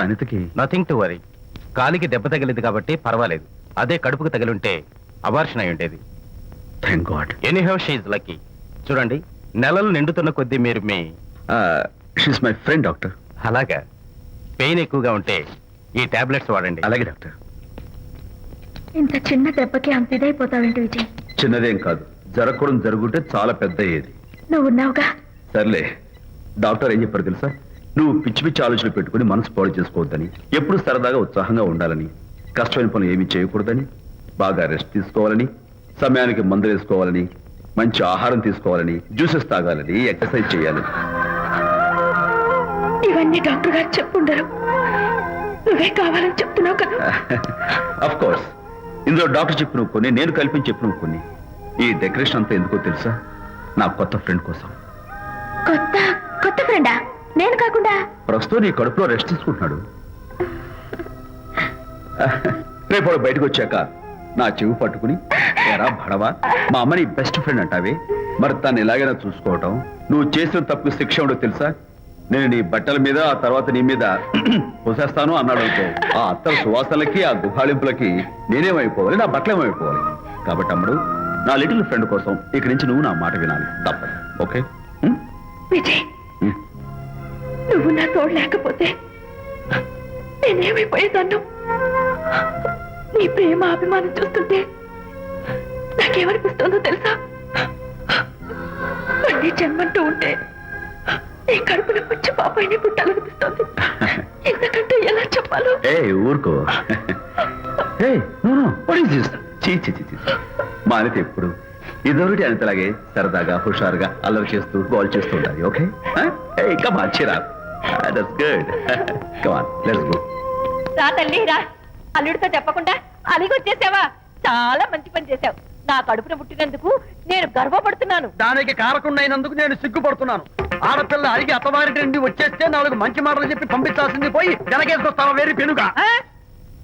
అనితకి nothing to worry. కాలికి దెబ్బ తగిలింది కాబట్టి పర్వాలేదు. అదే కడుపుకు తగిలింటే అబార్షన్ అయి ఉండేది. Thank god. Anyhow she's lucky. చూడండి, నెలలు నిండుతున్న కొద్దీ మీరు మీ షీస్ మై ఫ్రెండ్ డాక్టర్. అలాగా. పెయిన్ ఎక్కువగా ఉంటే ఈ టాబ్లెట్స్ వాడండి. అలాగే డాక్టర్. ఇంత చిన్న దెబ్బకి అంత ఇదైపోతావేంటి విజయ్? చిన్నదేం కాదు, జరగకూడదు జరుగుంటే చాలా పెద్ద అయ్యేది. నువ్వు ఉన్నావుగా. సర్లే, డాక్టర్ ఏం చెప్పారు తెలుసా? నువ్వు పిచ్చి పిచ్చి ఆలోచనలు పెట్టుకుని మనసు పాడు చేసుకోవద్దని, ఎప్పుడు సరదాగా ఉత్సాహంగా ఉండాలని, కష్టమైన పనులు ఏమీ చేయకూడదని, బాగా రెస్ట్ తీసుకోవాలని, సమయానికి మందులు వేసుకోవాలని, మంచి ఆహారం తీసుకోవాలని, జ్యూసెస్ తాగాలని, ఎక్సర్సైజ్ చేయాలని. ఇవన్నీ డాక్టర్ గారు చెప్పుండరు, నువ్వే కావాలని చెప్తున్నావు కదా. అఫ్ కోర్స్, ఇందులో డాక్టర్ చెప్పిన కొన్ని, నేను కల్పించి చెప్పిన కొన్ని. ఈ డెకరేషన్ అంతా ఎందుకో తెలుసా? నా కొత్త ఫ్రెండ్ కోసం. కొత్త కొత్త ఫ్రెండా? నేను కాకుండా? ప్రస్తుతం నీ కడుపులో రెస్ట్ తీసుకుంటున్నాడు. రేపు బయటకు వచ్చాక నా చెవి పట్టుకుని, ఎరా భడవా, మా అమ్మ నీ బెస్ట్ ఫ్రెండ్ అంటావే, మరి తను ఎలాగైనా చూసుకోవటం, నువ్వు చేసిన తప్పు శిక్ష ఉండో తెలుసా? నేను నీ బట్టల మీద, ఆ తర్వాత నీ మీద పోసేస్తాను అన్నాడు అనుకో, ఆ అత్తల సువాసనలకి, ఆ గుహాళింపులకి నేనేమైపోవాలి, నా బట్టలేమైపోవాలి. కాబట్టి అమ్ముడు, నా లిటిల్ ఫ్రెండ్ కోసం ఇక్కడి నుంచి నువ్వు నా మాట వినాలి, తప్పదు. ఓకే? విజయ్, నువ్వు నా తోడు లేకపోతే నేనేమైపోయేదాన్ను. నీ ప్రేమ అభిమానం చూస్తుంటే నాకేమనిపిస్తుందో తెలుసా? మళ్ళీ జన్మంటూ ఉంటే నీ కడుపున వచ్చి పాపాయిని పుట్టాలనిపిస్తుంది. ఎందుకంటే ఎలా చెప్పాలో. ఊరుకో. మా అనిత ఎప్పుడు ఇదొకటి అనితలాగే సరదాగా, హుషారుగా, అల్లరి చేస్తూ, గోల్ చేస్తూ ఉండాలి. ఓకే? రా తల్లి రా. అల్లుడితో చెప్పకుండా అలిగొచ్చేసావా? చాలా మంచి పని చేశావు. నా కడుపున పుట్టినందుకు నేను గర్వపడుతున్నాను. దానికి కారకుండైనందుకు నేను సిగ్గుపడుతున్నాను. ఆడపిల్ల అడిగి అత్తవారి నుండి వచ్చేస్తే 4 మంచి మాటలు చెప్పి పంపించాల్సింది పోయి వెనకేసుకొస్తావా వేరు పెనుగా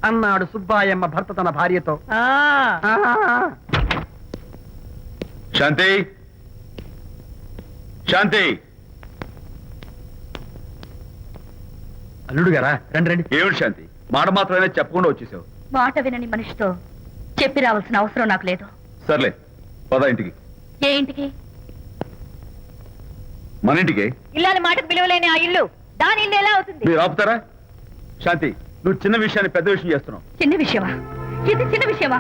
అన్నాడు సుబ్బాయమ్మ భర్త తన భార్యతో. శాంతి, శాంతి. అల్లుడు గారా, రండి రండి. ఏమిటి శాంతి, మాట మాత్రమే చెప్పకుండా వచ్చేసావు? మాట వినని మనిషితో చెప్పి రావాల్సిన అవసరం నాకు లేదు. సర్లే, పద ఇంటికి. ఏ ఇంటికి? మన ఇంటికి. ఇల్లాలి మాటకు విలువలేని ఆ ఇల్లు దాని ఇల్లు ఎలా అవుతుంది? మీరు ఆపుతారా? శాంతి, నువ్వు చిన్న విషయాన్ని పెద్ద విషయం చేస్తున్నావు. చిన్న విషయమా? ఇది చిన్న విషయమా?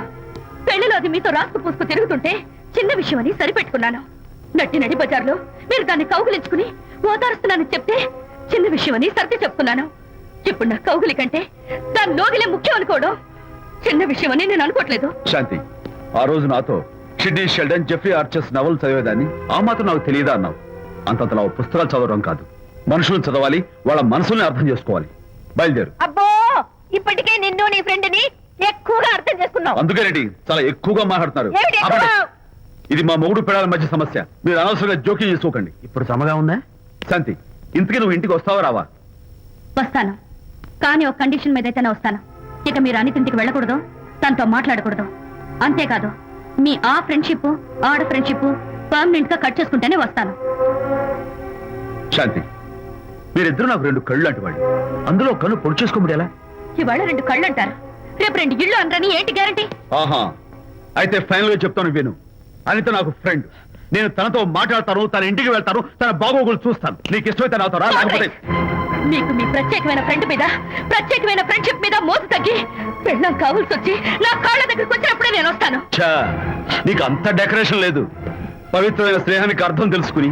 పెళ్లిలో అది మీతో రాసుకు పూసుకు తిరుగుతుంటే చిన్న విషయమని సరిపెట్టుకున్నాను. నడి బజార్లో మీరు దాన్ని కౌగులించుకుని ఓదారుస్తున్నానని చెప్తే చిన్న విషయమని సర్ది చెప్తున్నాను. ఇప్పుడు నా కౌగులి కంటే దాని లోగిలే ముఖ్యం అనుకోవడం చిన్న విషయమని నేను అనుకోవట్లేదు. శాంతి, ఆ రోజు నాతో షిడ్నీ షెల్డన్, జెఫ్రీ ఆర్చర్స్ నవలు చదివేదాన్ని, ఆ మాత్రం నాకు తెలియదా అన్నావు. అంతంతలా పుస్తకాలు చదవడం కాదు, మనుషులను చదవాలి, వాళ్ళ మనసుల్ని అర్థం చేసుకోవాలి. బయలుదేరు. అబ్బో, ఇప్పటికే నిన్ను నీ ఫ్రెండ్ ని ఎక్కువగా అర్థం చేసుకున్నావు. అందుకేనండి చాలా ఎక్కువగా మాట్లాడుతున్నారు. ఏమిటి ఎక్కువ? ఇది మా మొగుడు పిల్లల మధ్య సమస్య, మీరు అనవసరంగా జోక్యం చేసుకోకండి. ఇప్పుడు సమగా ఉందా? శాంతి, ఇంతకీ నువ్వు ఇంటికి వస్తావా రావా? వస్తాను, కానీ ఒక కండిషన్ మీద అయితేనే వస్తాను. ఇక మీరు అనితింటికి వెళ్ళకూడదు, తనతో మాట్లాడకూడదు. అంతేకాదు, మీ ఆ ఫ్రెండ్షిప్, ఆడ ఫ్రెండ్షిప్ పర్మనెంట్ గా కట్ చేసుకుంటేనే వస్తాను. శాంతి, మీరిద్దరు నాకు 2 కళ్ళు లాంటి వాళ్ళు. అందులో కళ్ళు పొడి చేసుకోబడి ఎలా? ఇవాళ 2 కళ్ళు అంటారు, రేపు 2 ఇళ్ళు అంటారని ఏంటి గ్యారంటీ? ఆహా, అయితే ఫైనల్ గా చెప్తాను విను. అనిత నాకు ఫ్రెండ్, నేను తనతో మాట్లాడతాను, తన ఇంటికి వెళ్తాను, తన బాగోగులు చూస్తాను. నీకు ఇష్టమైతే నాతో రా, లేకపోతే మీకు మీ ప్రత్యేకమైన ఫ్రెండ్ మీద, ప్రత్యేకమైన ఫ్రెండ్షిప్ మీద మోసు తగ్గి పెళ్ళం కావాల్సి వచ్చి నా కాళ్ళ దగ్గరికి వచ్చినప్పుడే నేను వస్తాను. నీకు అంత డెకరేషన్ లేదు. పవిత్రమైన స్నేహానికి అర్థం తెలుసుకుని,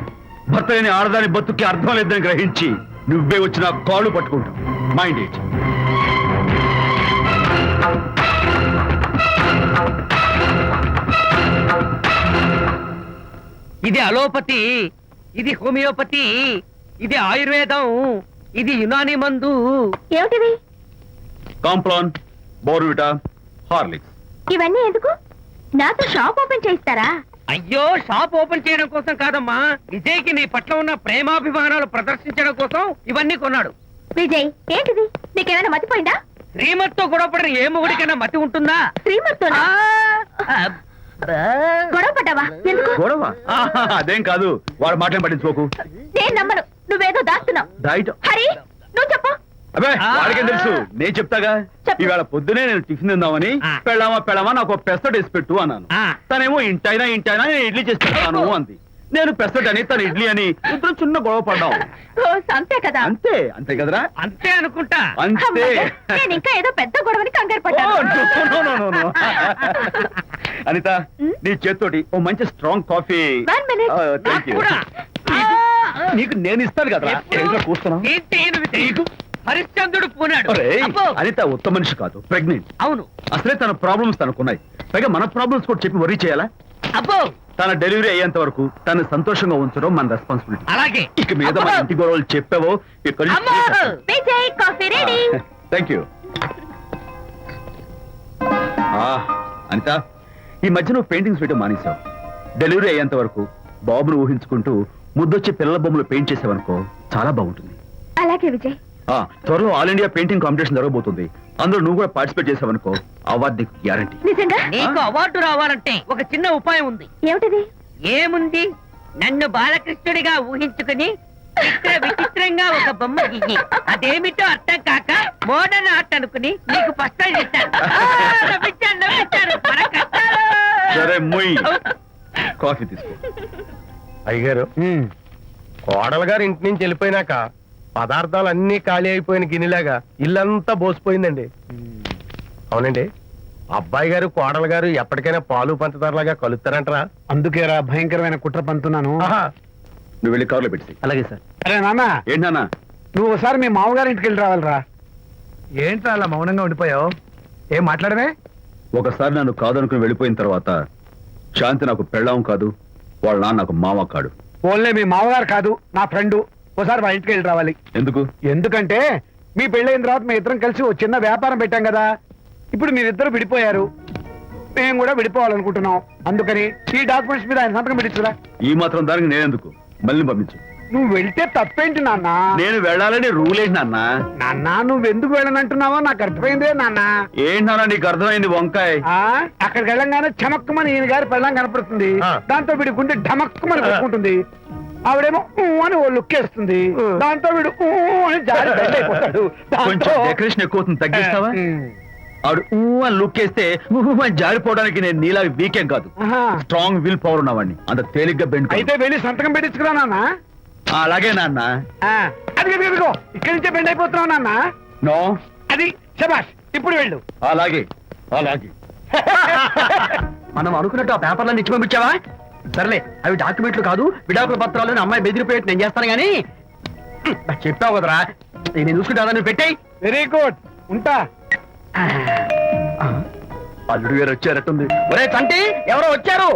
భర్త లేని ఆడదాని బతుక్కి అర్థం లేదని గ్రహించి నువ్వే వచ్చి నా కాళ్ళు పట్టుకుంటావు. Mind it. ఇది అలోపతి, ఇది హోమియోపతి, ఇది ఆయుర్వేదం, ఇది యునాని మందు. ఏమిటివి? Complan, Bournvita, Horlicks. ఇవన్నీ ఎందుకు? నాతో షాప్ ఓపెన్ చేయిస్తారా? అయ్యో, షాప్ ఓపెన్ చేయడం కోసం కాదమ్మా, విజయ్కి నీ పట్ల ఉన్న ప్రేమాభిమానాలు ప్రదర్శించడం కోసం ఇవన్నీ కొన్నాడు. విజయ్, ఏంటిది? నీకేమైనా మతిపోయిందా? శ్రీమతితో గొడవపడిన ఏ మొగుడికైనా మతి ఉంటుందా? శ్రీమతితో గొడవ పడ్డావా? ఎందుకు గొడవ? అదేం కాదు, వాడు మాటలు పట్టించుకోకు. నేను నమ్మను, నువ్వేదో దాస్తున్నావు. డైట్. హరి, నువ్వు చెప్పు. అబ్బే ఆ. వాడికేం తెలుసు నేను చెప్తాగా చెప్పు. ఇవాళ పొద్దునే నేను టిఫిన్ తిందామని ఆ. పెళ్ళామా నాకు ఒక పెసరట్ వేసి పెట్టు అన్నాను ఆ. తనేమో ఇంటైనా నేను ఇడ్లీ చేసి పెడతాను అంది నేను పెసరట్ అని తను ఇడ్లీ అని ఇద్దరు చిన్న గొడవ పడ్డాం ఓ, అంతే కదా అంతే కదరా అంతే అనుకుంటా అంతే అమ్మయ్య, నేను ఇంకా ఏదో పెద్ద గొడవని కంగారు ఓ, పడ్డాను no. అనిత నీ చేత్తోటి ఓ మంచి strong coffee 1 minute. Thank you కూడా. నీకు నేను ఇస్తాను కదా ఎప్పుడు? కూస్తున్నావు ఏంటి ఈయన హరిశ్చంద్రుడు పూనాడు ఒరేయ్, అబ్బో. అనిత ఉత్తమ మనిషి కాదు ప్రెగ్నెంట్ అవును అసలే తన ప్రాబ్లమ్స్ తనకున్నాయి పైగా మన ప్రాబ్లమ్స్ కూడా చెప్పి వరీ చేయాలా అబ్బో తన డెలివరీ అయ్యేంత వరకు తను సంతోషంగా ఉంచడం మన రెస్పాన్సిబిలిటీ అలాగే ఇక మీద మన అబ్బో. ఇంటి గొడవలు చెప్పావో ఇక్కడ అమ్మో. Vijay coffee ready thank you Anitha ఈ మధ్య నువ్వు పెయింటింగ్స్ వేయడం మానేశావు డెలివరీ అయ్యేంత వరకు బాబును ఊహించుకుంటూ ముద్దొచ్చి పిల్లల బొమ్మలు పెయింట్ చేసావనుకో చాలా బాగుంటుంది అలాగే విజయ్ త్వరలో ఆల్ ఇండియా పెయింటింగ్ కాంపిటీషన్ జరగబోతుంది అందులో నువ్వు కూడా పార్టిసిపేట్ చేసావనుకో అవార్డు నీకు గ్యారంటీ నిజంగా నీకు అవార్డు రావాలంటే ఒక చిన్న ఉపాయం ఉంది ఏమిటిది ఏముంది నన్ను బాలకృష్ణుడిగా ఊహించుకుని విచిత్రంగా ఒక బొమ్మ గీయి అదేమిటో అర్థం కాక మోడర్న్ ఆర్ట్ అనుకుని నీకు ఫస్ట్ ప్రైజ్ ఇస్తాను నవ్వించాను మన కష్టాలు. సరే మొయ్ కాఫీ తీసుకో అయ్యగారు కోడలు గారు ఇంటి నుంచి వెళ్ళిపోయినాక పదార్థాలు అన్ని ఖాళీ అయిపోయిన గిన్నెలాగా ఇల్లంతా బోసిపోయిందండి అవునండి అబ్బాయి గారు కోడలు గారు ఎప్పటికైనా పాలు పంచదారలాగా కలుస్తారంటరా అందుకేరా భయంకరమైన కుట్ర పంతున్నాను నువ్వు వెళ్ళి కారులో పెట్టి అలాగే సార్ అరే నాన్న ఏంటన్నా నువ్వు ఒకసారి మీ మామగారి ఇంటికి వెళ్ళి రావాలిరా ఏంట్రా అలా మౌనంగా ఉండిపోయావు ఏం మాట్లాడమే ఒకసారి నన్ను కాదనుకుని వెళ్ళిపోయిన తర్వాత శాంతి నాకు పెళ్ళాం కాదు వాళ్ళ నాన్న నాకు మామ కాడు ఓన్లే మీ మామగారు కాదు నా ఫ్రెండ్ ఒకసారి మా ఇంటికి వెళ్ళి రావాలి ఎందుకు ఎందుకంటే మీ పెళ్ళైన తర్వాత మీ ఇద్దరం కలిసి ఓ చిన్న వ్యాపారం పెట్టాం కదా ఇప్పుడు మీరిద్దరు విడిపోయారు మేము కూడా విడిపోవాలనుకుంటున్నాం అందుకని ఈ డాక్యుమెంట్స్ మీద ఆయన సంతకం పెట్టించురా ఈ మాత్రం దానికి నేనెందుకు మళ్ళీ పంపించు నువ్వు వెళ్తే తప్పేంటి నాన్న నేను వెళ్ళాలని రూల్ ఏంటి నాన్న నాన్న నువ్వు ఎందుకు వెళ్ళనంటున్నావో నాకు అర్థమైందే నాన్న ఏంటన్నా నీకు అర్థమైంది వంకాయ అక్కడికి వెళ్ళంగానే చమక్కుమని ఈయన గారి పెళ్ళం కనపడుతుంది ఆ. దాంతో వీడి గుండె ఢమక్కుమని కొట్టుకుంటుంది ఆవిడేమో ఊ అని ఓ లుక్ వేస్తుంది దాంతో వీడు ఊ అని జారి బెడ్ అయిపోతాడు కొంచెం డెకరేషన్ ఎక్కువ అవుతుంది తగ్గిస్తావా ఆవిడ ఊ అని లుక్ వేస్తే ఊ అని జారిపోవడానికి నేను నీలా వీకేం కాదు స్ట్రాంగ్ విల్ పవర్ ఉన్నవాడిని అంత తేలిగ్గా బెండ్ అయితే వెళ్ళి సంతకం పెట్టించుకురా నాన్న అలాగే నాన్న అది ఇదిగో ఇక్కడి నుంచే బెండ్ అయిపోతున్నావు నాన్న నో అది శబాష్ ఇప్పుడు వెళ్ళు అలాగే మనం అనుకున్నట్టు ఆ పేపర్లను ఇచ్చి పంపించావా సర్లే అవి డాక్యుమెంట్లు కాదు విడాకుల పత్రాలు అని అమ్మాయి బెదిరిపోయేట్టు నేను చేస్తాను గానీ నాకు చెప్పావు కదరా నేను చూసుకుంటా నువ్వు పెట్టాయి వెరీ గుడ్ ఉంటా అల్లుడు గారు వచ్చారట్టుంది ఒరే తంటి ఎవరో వచ్చారు